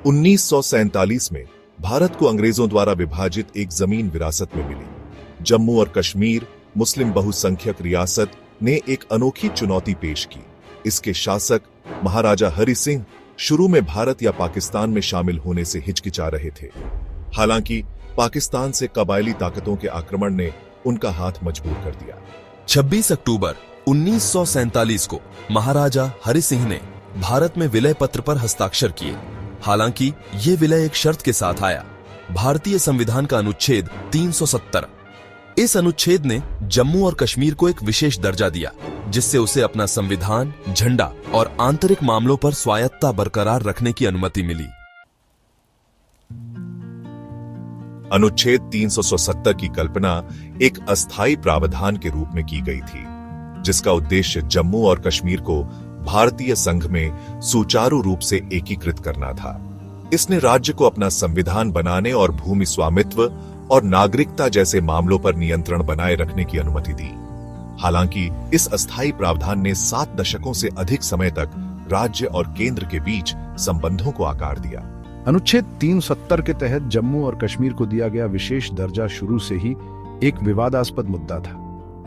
1947 में भारत को अंग्रेजों द्वारा विभाजित एक जमीन विरासत में मिली। जम्मू और कश्मीर मुस्लिम बहुसंख्यक रियासत ने एक अनोखी चुनौती पेश की। इसके शासक महाराजा हरि सिंह शुरू में भारत या पाकिस्तान में शामिल होने से हिचकिचा रहे थे। हालांकि पाकिस्तान से कबायली ताकतों के आक्रमण ने उनका हाथ मजबूर कर दिया। 26 अक्टूबर 1947 को महाराजा हरि सिंह ने भारत में विलय पत्र पर हस्ताक्षर किए। हालांकि ये विलय एक शर्त के साथ आया, भारतीय संविधान का अनुच्छेद 370। इस अनुच्छेद ने जम्मू और कश्मीर को एक विशेष दर्जा दिया, जिससे उसे अपना संविधान, झंडा और आंतरिक मामलों पर स्वायत्तता बरकरार रखने की अनुमति मिली। अनुच्छेद 370 की कल्पना एक अस्थायी प्रावधान के रूप में की गई थी, जिसका उद्देश्य जम्मू और कश्मीर को भारतीय संघ में सुचारू रूप से एकीकृत करना था। इसने राज्य को अपना संविधान बनाने और भूमि स्वामित्व और नागरिकता जैसे मामलों पर नियंत्रण बनाए रखने की अनुमति दी। हालांकि इस अस्थायी प्रावधान ने 7 दशकों से अधिक समय तक राज्य और केंद्र के बीच संबंधों को आकार दिया। अनुच्छेद 370 के तहत जम्मू और कश्मीर को दिया गया विशेष दर्जा शुरू से ही एक विवादास्पद मुद्दा था।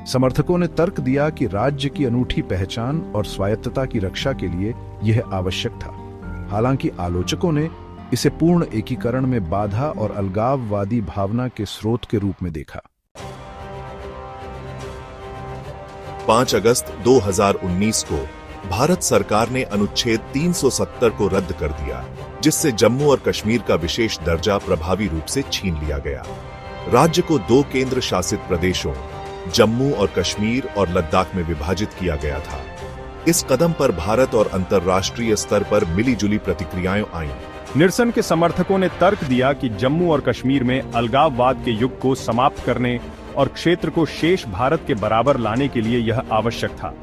समर्थकों ने तर्क दिया कि राज्य की अनूठी पहचान और स्वायत्तता की रक्षा के लिए यह आवश्यक था। हालांकि आलोचकों ने इसे पूर्ण एकीकरण में बाधा और अलगाववादी भावना के स्रोत के रूप में देखा। 5 अगस्त 2019 को भारत सरकार ने अनुच्छेद 370 को रद्द कर दिया, जिससे जम्मू और कश्मीर का विशेष दर्जा प्रभावी रूप से छीन लिया गया। राज्य को 2 केंद्र शासित प्रदेशों जम्मू और कश्मीर और लद्दाख में विभाजित किया गया था। इस कदम पर भारत और अंतर्राष्ट्रीय स्तर पर मिलीजुली प्रतिक्रियाएं आईं। निरसन के समर्थकों ने तर्क दिया कि जम्मू और कश्मीर में अलगाववाद के युग को समाप्त करने और क्षेत्र को शेष भारत के बराबर लाने के लिए यह आवश्यक था।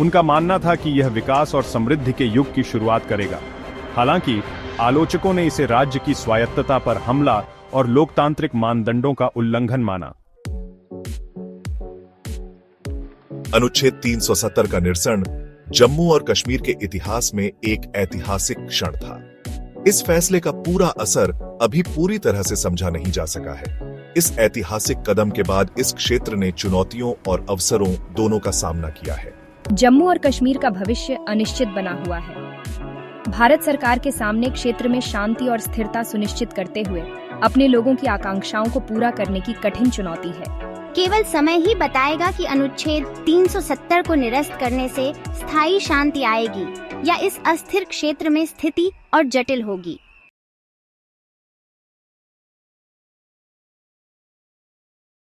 उनका मानना था कि यह विकास और समृद्धि के युग की शुरुआत करेगा। हालांकि आलोचकों ने इसे राज्य की स्वायत्तता पर हमला और लोकतांत्रिक मानदंडों का उल्लंघन माना। अनुच्छेद 370 का निरसन जम्मू और कश्मीर के इतिहास में एक ऐतिहासिक क्षण था। इस फैसले का पूरा असर अभी पूरी तरह से समझा नहीं जा सका है। इस ऐतिहासिक कदम के बाद इस क्षेत्र ने चुनौतियों और अवसरों दोनों का सामना किया है। जम्मू और कश्मीर का भविष्य अनिश्चित बना हुआ है। भारत सरकार के सामने क्षेत्र में शांति और स्थिरता सुनिश्चित करते हुए अपने लोगों की आकांक्षाओं को पूरा करने की कठिन चुनौती है। केवल समय ही बताएगा कि अनुच्छेद 370 को निरस्त करने से स्थायी शांति आएगी या इस अस्थिर क्षेत्र में स्थिति और जटिल होगी।